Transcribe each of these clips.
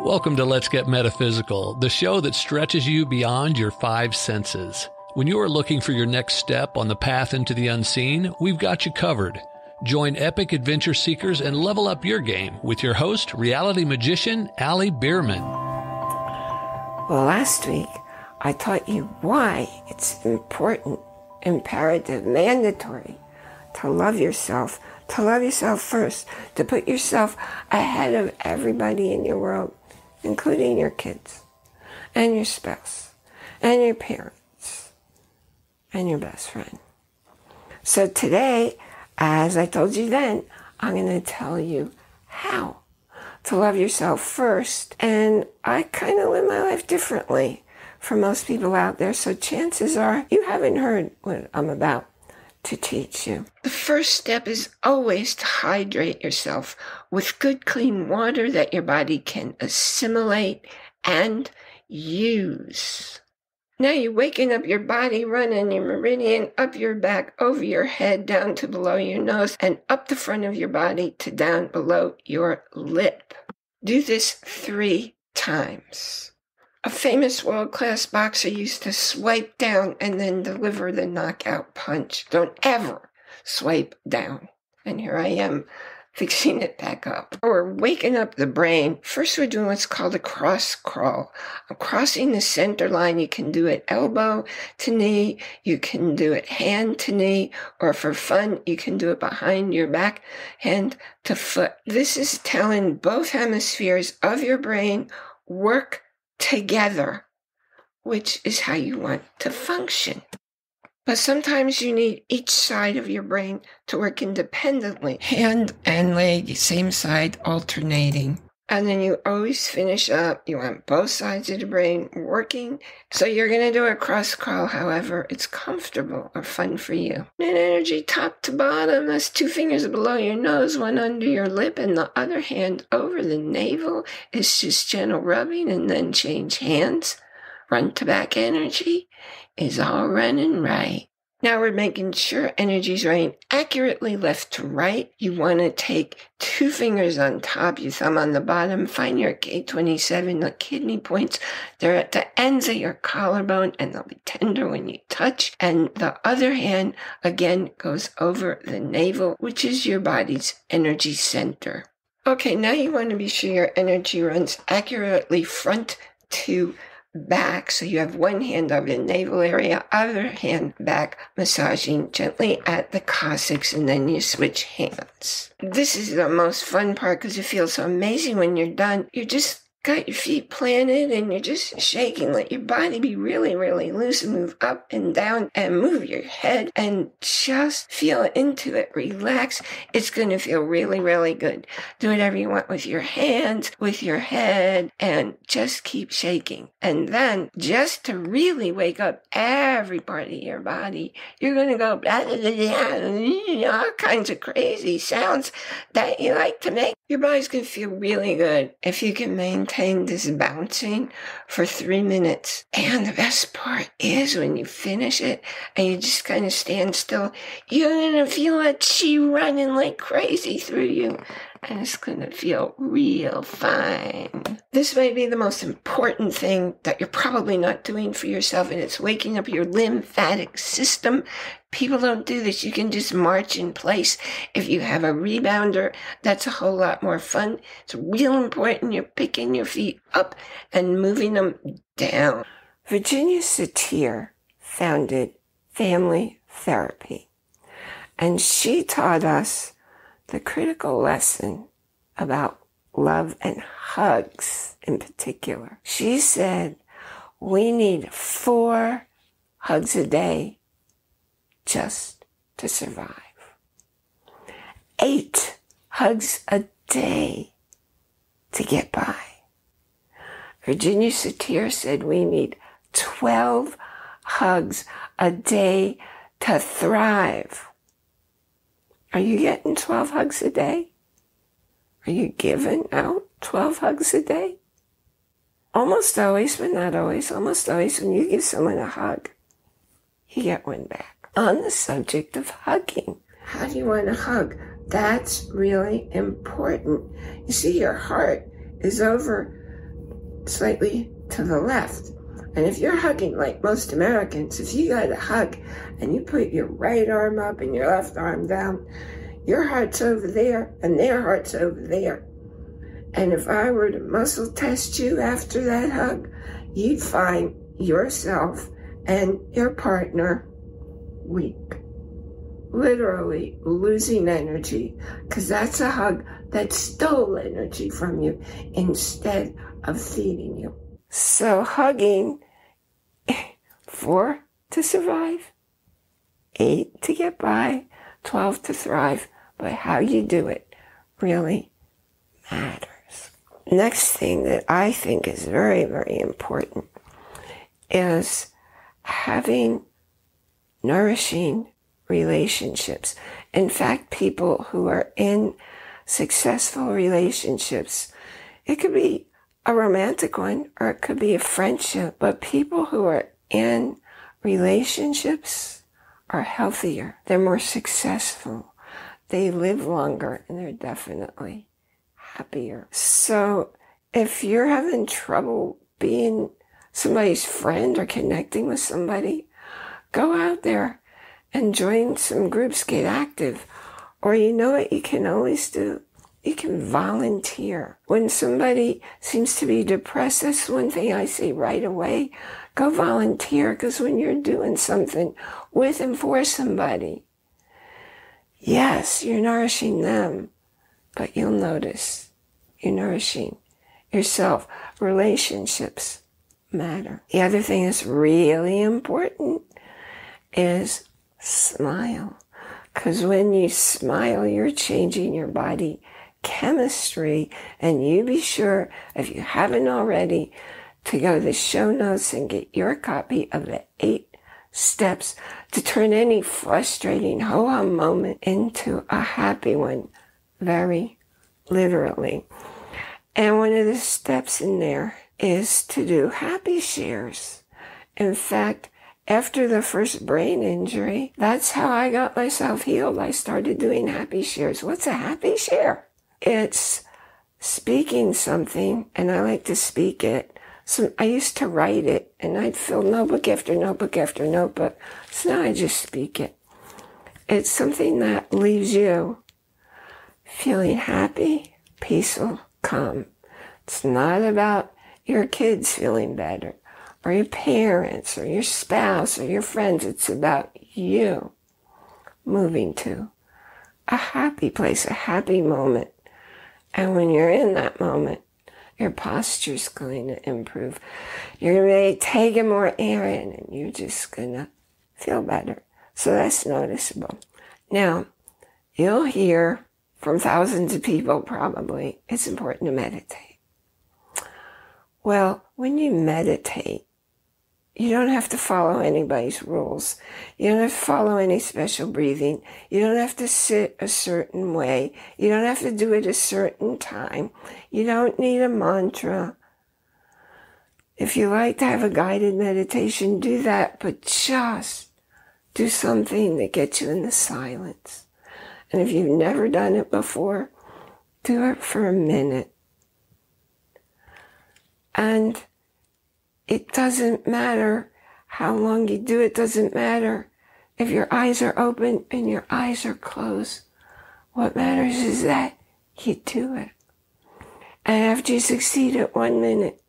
Welcome to Let's Get Metaphysical, the show that stretches you beyond your five senses. When you are looking for your next step on the path into the unseen, we've got you covered. Join epic adventure seekers and level up your game with your host, reality magician Bierman. Well, last week, I taught you why it's important, imperative, mandatory to love yourself first, to put yourself ahead of everybody in your world, including your kids, and your spouse, and your parents, and your best friend. So today, as I told you then, I'm going to tell you how to love yourself first. And I kind of live my life differently from most people out there, so chances are you haven't heard what I'm about to teach you. The first step is always to hydrate yourself with good, clean water that your body can assimilate and use. Now you're waking up your body, running your meridian up your back, over your head, down to below your nose, and up the front of your body to down below your lip. Do this 3 times. A famous world-class boxer used to swipe down and then deliver the knockout punch. Don't ever swipe down. And here I am, fixing it back up. Or waking up the brain. First, we're doing what's called a cross crawl. I'm crossing the center line. You can do it elbow to knee. You can do it hand to knee. Or for fun, you can do it behind your back, hand to foot. This is telling both hemispheres of your brain work together, which is how you want to function. But sometimes you need each side of your brain to work independently. Hand and leg, same side, alternating. And then you always finish up. You want both sides of the brain working. So you're going to do a cross crawl, however it's comfortable or fun for you. And energy top to bottom. That's 2 fingers below your nose, 1 under your lip, and the other hand over the navel. It's just gentle rubbing and then change hands. Front to back energy is all running right. Now we're making sure energy's running accurately left to right. You want to take 2 fingers on top, your thumb on the bottom, find your K27, the kidney points. They're at the ends of your collarbone and they'll be tender when you touch. And the other hand, again, goes over the navel, which is your body's energy center. Okay, now you want to be sure your energy runs accurately front to back, so you have one hand over the navel area, other hand back, massaging gently at the coccyx, and then you switch hands. This is the most fun part because it feels so amazing when you're done. You just got your feet planted and you're just shaking. Let your body be really, really loose and move up and down and move your head and just feel into it. Relax. It's going to feel really, really good. Do whatever you want with your hands, with your head, and just keep shaking. And then just to really wake up every part of your body, you're going to go blah, blah, blah, blah, all kinds of crazy sounds that you like to make. Your body's going to feel really good if you can maintain this bouncing for 3 minutes. And the best part is when you finish it and you just kind of stand still, you're going to feel that chi running like crazy through you. And it's going to feel real fine. This may be the most important thing that you're probably not doing for yourself, and it's waking up your lymphatic system. People don't do this. You can just march in place. If you have a rebounder, that's a whole lot more fun. It's real important you're picking your feet up and moving them down. Virginia Satir founded family therapy, and she taught us the critical lesson about love and hugs in particular. She said we need 4 hugs a day just to survive. 8 hugs a day to get by. Virginia Satir said we need 12 hugs a day to thrive. Are you getting 12 hugs a day? Are you giving out 12 hugs a day? Almost always, but not always. Almost always, when you give someone a hug, you get one back. On the subject of hugging, how do you want to hug? That's really important. You see, your heart is over slightly to the left. And if you're hugging like most Americans, if you got a hug and you put your right arm up and your left arm down, your heart's over there and their heart's over there. And if I were to muscle test you after that hug, you'd find yourself and your partner weak. Literally losing energy, because that's a hug that stole energy from you instead of feeding you. So hugging, 4 to survive, 8 to get by, 12 to thrive, but how you do it really matters. Next thing that I think is very, very important is having nourishing relationships. In fact, people who are in successful relationships, it could be a romantic one or it could be a friendship, but people who are in relationships are healthier. They're more successful. They live longer and they're definitely happier. So if you're having trouble being somebody's friend or connecting with somebody, go out there and join some groups, get active. Or you know what you can always do? You can volunteer. When somebody seems to be depressed, that's one thing I say right away. Go volunteer, because when you're doing something with and for somebody, yes, you're nourishing them, but you'll notice you're nourishing yourself. Relationships matter. The other thing that's really important is smile. Because when you smile, you're changing your body chemistry. And you be sure, if you haven't already, to go to the show notes and get your copy of the 8 steps to turn any frustrating ho-hum moment into a happy one, very literally. And one of the steps in there is to do happy shares. In fact, after the first brain injury, that's how I got myself healed. I started doing happy shares. What's a happy share? It's speaking something, and I like to speak it. So I used to write it, and I'd fill notebook after notebook after notebook. So now I just speak it. It's something that leaves you feeling happy, peaceful, calm. It's not about your kids feeling better, or your parents, or your spouse, or your friends. It's about you moving to a happy place, a happy moment. And when you're in that moment, your posture's going to improve. You're going to be taking more air in, and you're just going to feel better. So that's noticeable. Now, you'll hear from thousands of people probably, it's important to meditate. Well, when you meditate, you don't have to follow anybody's rules. You don't have to follow any special breathing. You don't have to sit a certain way. You don't have to do it a certain time. You don't need a mantra. If you like to have a guided meditation, do that, but just do something that gets you in the silence. And if you've never done it before, do it for a minute. And it doesn't matter how long you do it. Doesn't matter if your eyes are open and your eyes are closed. What matters is that you do it. And after you succeed at 1 minute,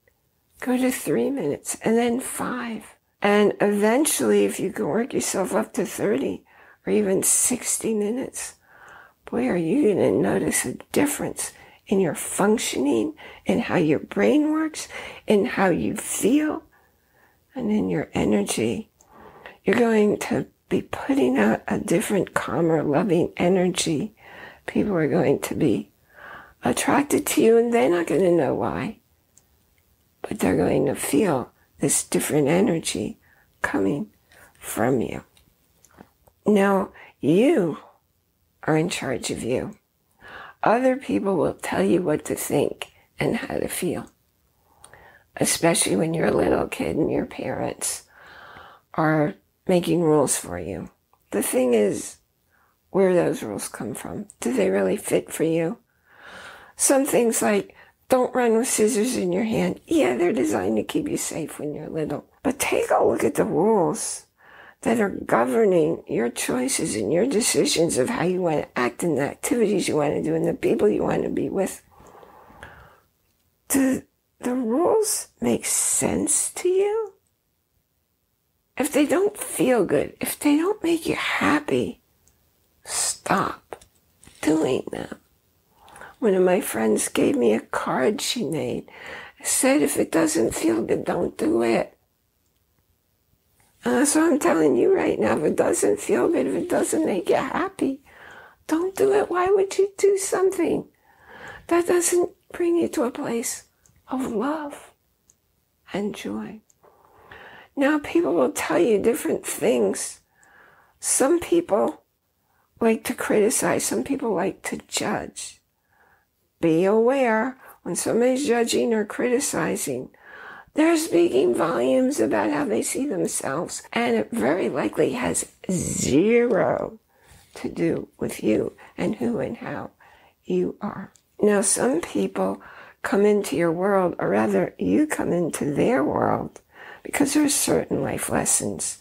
go to 3 minutes and then 5. And eventually, if you can work yourself up to 30 or even 60 minutes, boy, are you going to notice a difference in your functioning, in how your brain works, in how you feel, and in your energy. You're going to be putting out a different, calmer, loving energy. People are going to be attracted to you, and they're not going to know why. But they're going to feel this different energy coming from you. Now, you are in charge of you. Other people will tell you what to think and how to feel, especially when you're a little kid and your parents are making rules for you. The thing is, where those rules come from. Do they really fit for you? Some things like Don't run with scissors in your hand. Yeah, they're designed to keep you safe when you're little. But take a look at the rules that are governing your choices and your decisions of how you want to act and the activities you want to do and the people you want to be with. Do the rules make sense to you? If they don't feel good, if they don't make you happy, stop doing them. One of my friends gave me a card she made. It said, if it doesn't feel good, don't do it. So I'm telling you right now, if it doesn't feel good, if it doesn't make you happy, don't do it. Why would you do something that doesn't bring you to a place of love and joy? Now, people will tell you different things. Some people like to criticize. Some people like to judge. Be aware when somebody's judging or criticizing, they're speaking volumes about how they see themselves, and it very likely has zero to do with you and who and how you are. Now, some people come into your world, or rather, you come into their world, because there are certain life lessons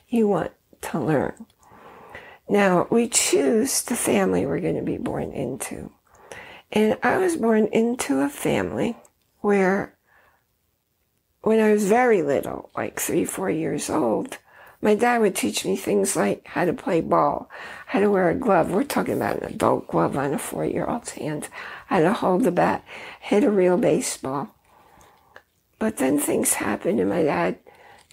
you want to learn. Now, we choose the family we're going to be born into. And I was born into a family where, when I was very little, like 3, 4 years old, my dad would teach me things like how to play ball, how to wear a glove. We're talking about an adult glove on a 4-year-old's hand, how to hold the bat, hit a real baseball. But then things happened and my dad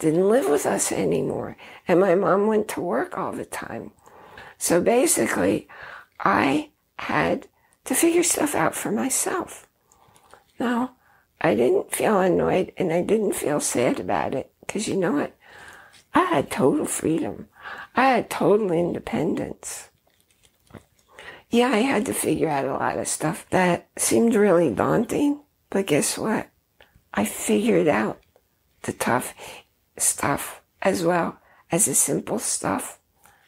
didn't live with us anymore. And my mom went to work all the time. So basically, I had to figure stuff out for myself. Now, I didn't feel annoyed and I didn't feel sad about it, because you know what? I had total freedom. I had total independence. Yeah, I had to figure out a lot of stuff that seemed really daunting, but guess what? I figured out the tough stuff as well as the simple stuff,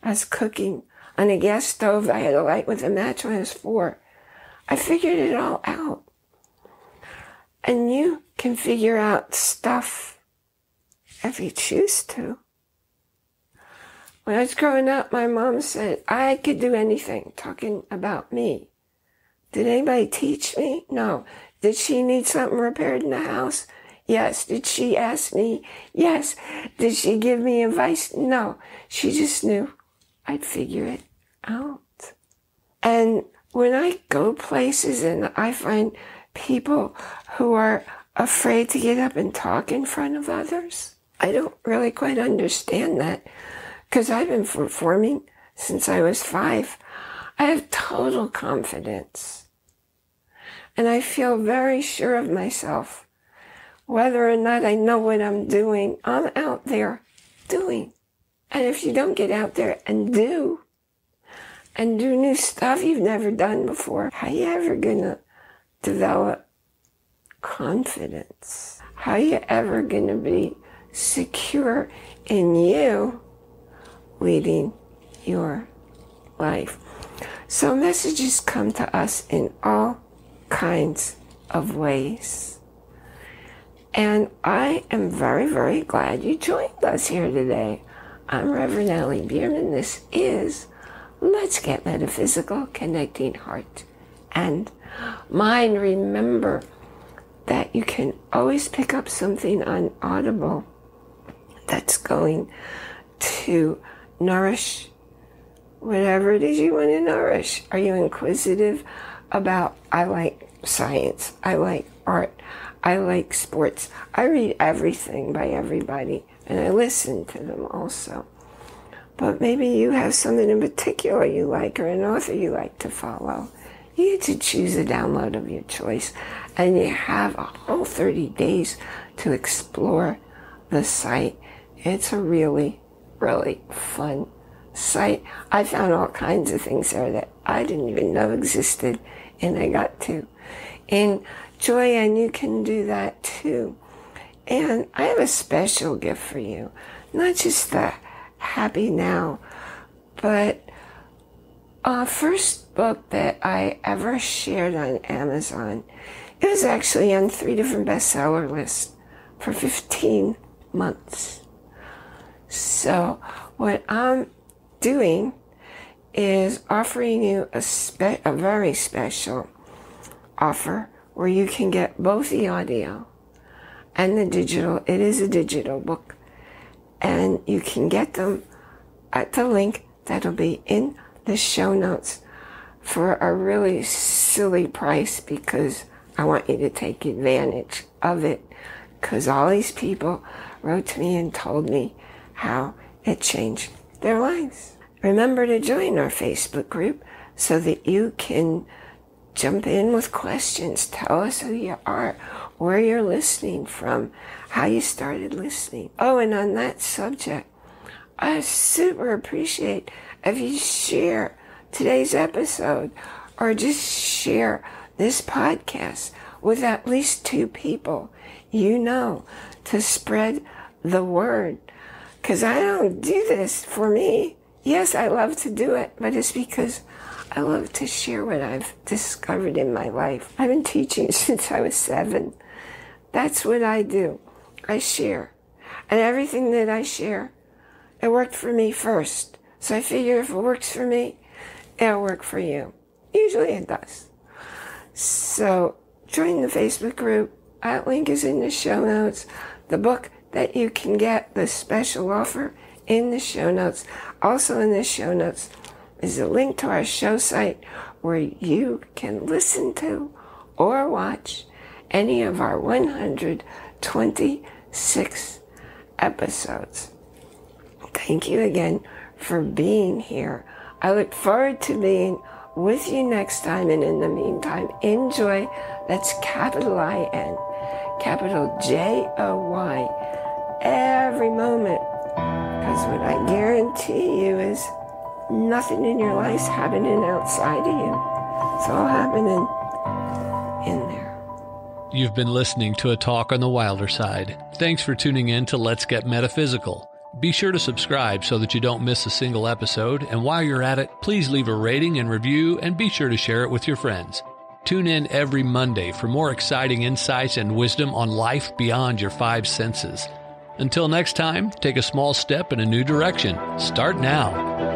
as cooking on a gas stove I had to light with a match when I was 4. I figured it all out. And you can figure out stuff if you choose to. When I was growing up, my mom said I could do anything, talking about me. Did anybody teach me? No. Did she need something repaired in the house? Yes. Did she ask me? Yes. Did she give me advice? No. She just knew I'd figure it out. And when I go places and I find people who are afraid to get up and talk in front of others, I don't really quite understand that, because I've been performing since I was 5. I have total confidence. And I feel very sure of myself. Whether or not I know what I'm doing, I'm out there doing. And if you don't get out there and do new stuff you've never done before, how are you ever going to develop confidence? How are you ever going to be secure in you leading your life? So messages come to us in all kinds of ways. And I am very, very glad you joined us here today. I'm Reverend Allie Bierman. This is Let's Get Metaphysical, Connecting Heart and Mind. Remember that you can always pick up something on Audible that's going to nourish whatever it is you want to nourish. Are you inquisitive about, I like science, I like art, I like sports. I read everything by everybody, and I listen to them also. But maybe you have something in particular you like, or an author you like to follow. You get to choose a download of your choice, and you have a whole 30 days to explore the site. It's a really, really fun site. I found all kinds of things there that I didn't even know existed, and I got to enjoy, and you can do that too. And I have a special gift for you, not just the happy now, but first book that I ever shared on Amazon. It was actually on 3 different bestseller lists for 15 months. So what I'm doing is offering you a very special offer where you can get both the audio and the digital. It is a digital book, and you can get them at the link that'll be in the show notes for a really silly price, because I want you to take advantage of it, because all these people wrote to me and told me how it changed their lives. Remember to join our Facebook group so that you can jump in with questions. Tell us who you are, where you're listening from, how you started listening. Oh, and on that subject, I super appreciate if you share today's episode or just share this podcast with at least 2 people you know, to spread the word. Because I don't do this for me. Yes, I love to do it, but it's because I love to share what I've discovered in my life. I've been teaching since I was 7. That's what I do. I share. And everything that I share, it worked for me first. So I figure if it works for me, it'll work for you. Usually it does. So join the Facebook group. That link is in the show notes. The book that you can get, the special offer, in the show notes. Also in the show notes is a link to our show site where you can listen to or watch any of our 126 episodes. Thank you again for being here. I look forward to being with you next time, and in the meantime, enjoy. That's capital I-N, capital J-O-Y, every moment. Because what I guarantee you is nothing in your life's happening outside of you. It's all happening in there. You've been listening to A Talk on the Wilder Side. Thanks for tuning in to Let's Get Metaphysical. Be sure to subscribe so that you don't miss a single episode. And while you're at it, please leave a rating and review, and be sure to share it with your friends. Tune in every Monday for more exciting insights and wisdom on life beyond your 5 senses. Until next time, take a small step in a new direction. Start now.